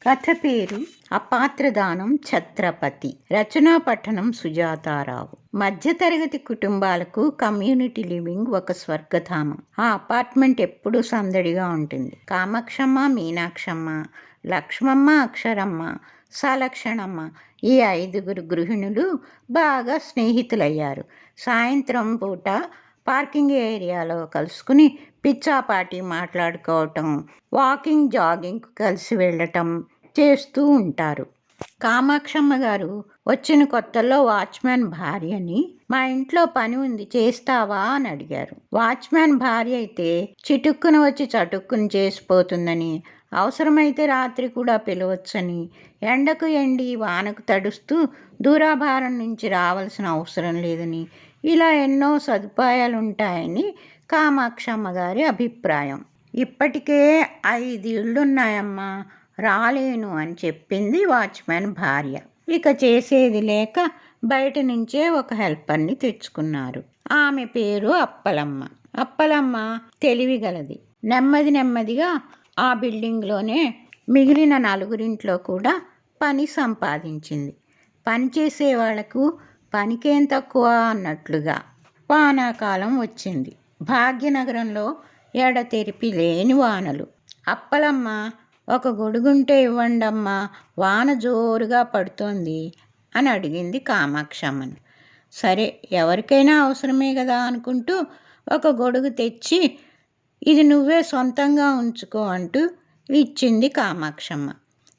కథ పేరు అపాత్రదానం ఛత్రపతి. రచనా పఠనం సుజాతారావు. మధ్యతరగతి కుటుంబాలకు కమ్యూనిటీ లివింగ్ ఒక స్వర్గధామం. ఆ అపార్ట్మెంట్ ఎప్పుడూ సందడిగా ఉంటుంది. కామాక్షమ్మ, మీనాక్షమ్మ, లక్ష్మమ్మ, అక్షరమ్మ, సలక్షణమ్మ ఈ 5 గృహిణులు బాగా స్నేహితులయ్యారు. సాయంత్రం పూట పార్కింగ్ ఏరియాలో కలుసుకుని పిచ్చాపాటి మాట్లాడుకోవటం, వాకింగ్ జాగింగ్ కలిసి వెళ్ళటం చేస్తూ ఉంటారు. కామాక్షమ్మ గారు వచ్చిన కొత్తలో వాచ్మ్యాన్ భార్యని మా ఇంట్లో పని ఉంది చేస్తావా అని అడిగారు. వాచ్మ్యాన్ భార్య అయితే చిటుక్కున వచ్చి చటుక్కుని చేసిపోతుందని, అవసరమైతే రాత్రి కూడా పిలవచ్చని, ఎండకు ఎండి వానకు తడుస్తూ దూరాభారం నుంచి రావాల్సిన అవసరం లేదని, ఇలా ఎన్నో సదుపాయాలుంటాయని కామాక్షమ్మ గారి అభిప్రాయం. ఇప్పటికే 5 ఇళ్ళున్నాయమ్మా, రాలేను అని చెప్పింది వాచ్మ్యాన్ భార్య. ఇక చేసేది లేక బయట నుంచే ఒక హెల్పర్ని తెచ్చుకున్నారు. ఆమె పేరు అప్పలమ్మ. అప్పలమ్మ తెలివిగలది. నెమ్మదిగా ఆ బిల్డింగ్లోనే మిగిలిన 4 కూడా పని సంపాదించింది. పని చేసే వాళ్లకు పనికేం తక్కువ అన్నట్లుగా. వానాకాలం వచ్చింది. భాగ్యనగరంలో ఎడతెరిపి లేని వానలు. అప్పలమ్మ ఒక గొడుగుంటే ఇవ్వండమ్మా, వాన జోరుగా పడుతోంది అని అడిగింది కామాక్షమ్మని. సరే ఎవరికైనా అవసరమే కదా అనుకుంటూ ఒక గొడుగు తెచ్చి ఇది నువ్వే సొంతంగా ఉంచుకో అంటూ ఇచ్చింది కామాక్షమ్మ.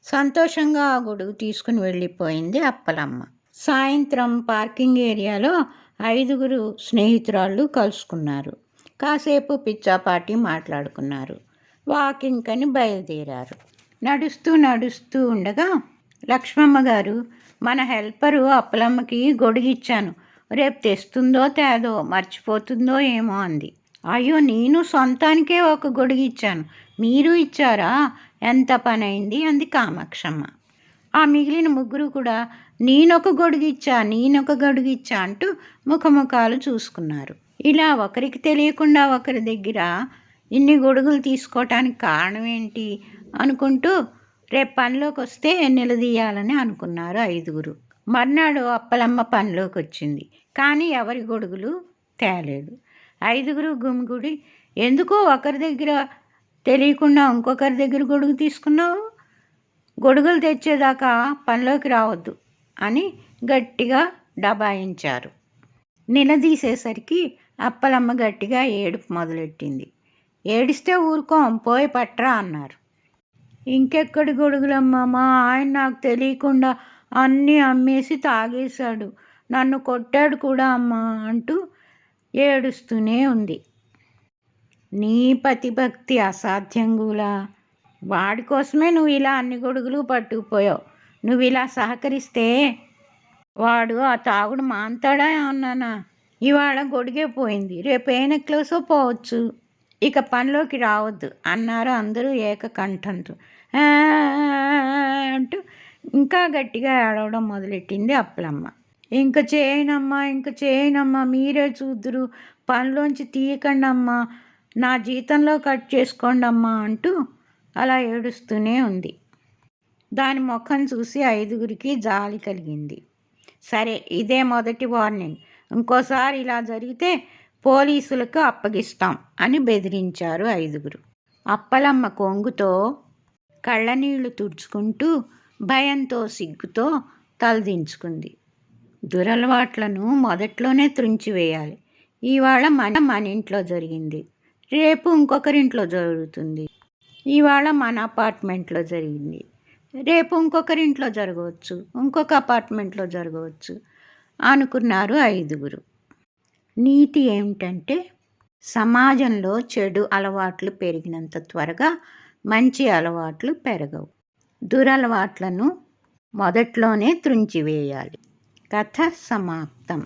సంతోషంగా ఆ గొడుగు తీసుకుని వెళ్ళిపోయింది అప్పలమ్మ. సాయంత్రం పార్కింగ్ ఏరియాలో 5 స్నేహితురాళ్ళు కలుసుకున్నారు. కాసేపు పిచ్చాపాటి మాట్లాడుకున్నారు. వాకింగ్ అని బయలుదేరారు. నడుస్తూ ఉండగా లక్ష్మమ్మ గారు, మన హెల్పరు అప్పలమ్మకి గొడుగిచ్చాను, రేపు తెస్తుందో తేదో మర్చిపోతుందో ఏమో అంది. అయ్యో, నేను సొంతానికే ఒక గొడుగిచ్చాను, మీరు ఇచ్చారా, ఎంత పని అయింది అంది కామాక్షమ్మ. ఆ మిగిలిన 3 కూడా నేనొక గొడుగిచ్చా అంటూ ముఖముఖాలు చూసుకున్నారు. ఇలా ఒకరికి తెలియకుండా ఒకరి దగ్గర ఇన్ని గొడుగులు తీసుకోవటానికి కారణం ఏంటి అనుకుంటూ రేపు పనిలోకి వస్తే నిలదీయాలని అనుకున్నారు 5. మర్నాడు అప్పలమ్మ పనిలోకి వచ్చింది. కానీ ఎవరి గొడుగులు తేలేదు. 5 గుమిగుడి, ఎందుకో ఒకరి దగ్గర తెలియకుండా ఇంకొకరి దగ్గర గొడుగు తీసుకున్నావు, గొడుగులు తెచ్చేదాకా పనిలోకి రావద్దు అని గట్టిగా దబాయించారు. నిలదీసేసరికి అప్పలమ్మ గట్టిగా ఏడుపు మొదలెట్టింది. ఏడిస్తే ఊరుకోం, పోయి పట్రా అన్నారు. ఇంకెక్కడి గొడుగులమ్మా, మా ఆయన నాకు తెలియకుండా అన్నీ అమ్మేసి తాగేశాడు, నన్ను కొట్టాడు కూడా అమ్మా అంటూ ఏడుస్తూనే ఉంది. నీ పతిభక్తి అసాధ్యంగులా, వాడి కోసమే నువ్వు ఇలా అన్ని గొడుగులు పట్టుకుపోయావు. నువ్వు ఇలా సహకరిస్తే వాడు ఆ తాగుడు మాంతాడా అన్నానా? ఇవాళ గొడిగే పోయింది, రేపు ఏ నెక్లెసో పోవచ్చు, ఇక పనిలోకి రావద్దు అన్నారు అందరూ ఏకకంఠంతో. అంటూ ఇంకా గట్టిగా ఏడవడం మొదలెట్టింది అప్పలమ్మ. ఇంక చేయనమ్మా, మీరే చూద్దురు, పనిలోంచి తీయకండి అమ్మా, నా జీతంలో కట్ చేసుకోండి అమ్మా అంటూ అలా ఏడుస్తూనే ఉంది. దాని ముఖం చూసి 5 జాలి కలిగింది. సరే, ఇదే మొదటి వార్నింగ్, ఇంకోసారి ఇలా జరిగితే పోలీసులకు అప్పగిస్తాం అని బెదిరించారు 5. అప్పలమ్మ కొంగుతో కళ్ళనీళ్లు తుడుచుకుంటూ భయంతో సిగ్గుతో తలదించుకుంది. దురలవాట్లను మొదట్లోనే త్రుంచివేయాలి. ఇవాళ మన ఇంట్లో జరిగింది, రేపు ఇంకొకరింట్లో జరుగుతుంది. ఇవాళ మన అపార్ట్మెంట్లో జరిగింది, రేపు ఇంకొకరింట్లో జరగవచ్చు, ఇంకొక అపార్ట్మెంట్లో జరగవచ్చు అనుకున్నారు 5. నీతి ఏమిటంటే, సమాజంలో చెడు అలవాట్లు పెరిగినంత త్వరగా మంచి అలవాట్లు పెరగవు. దురలవాట్లను మొదట్లోనే త్రుంచివేయాలి. కథ సమాప్తం.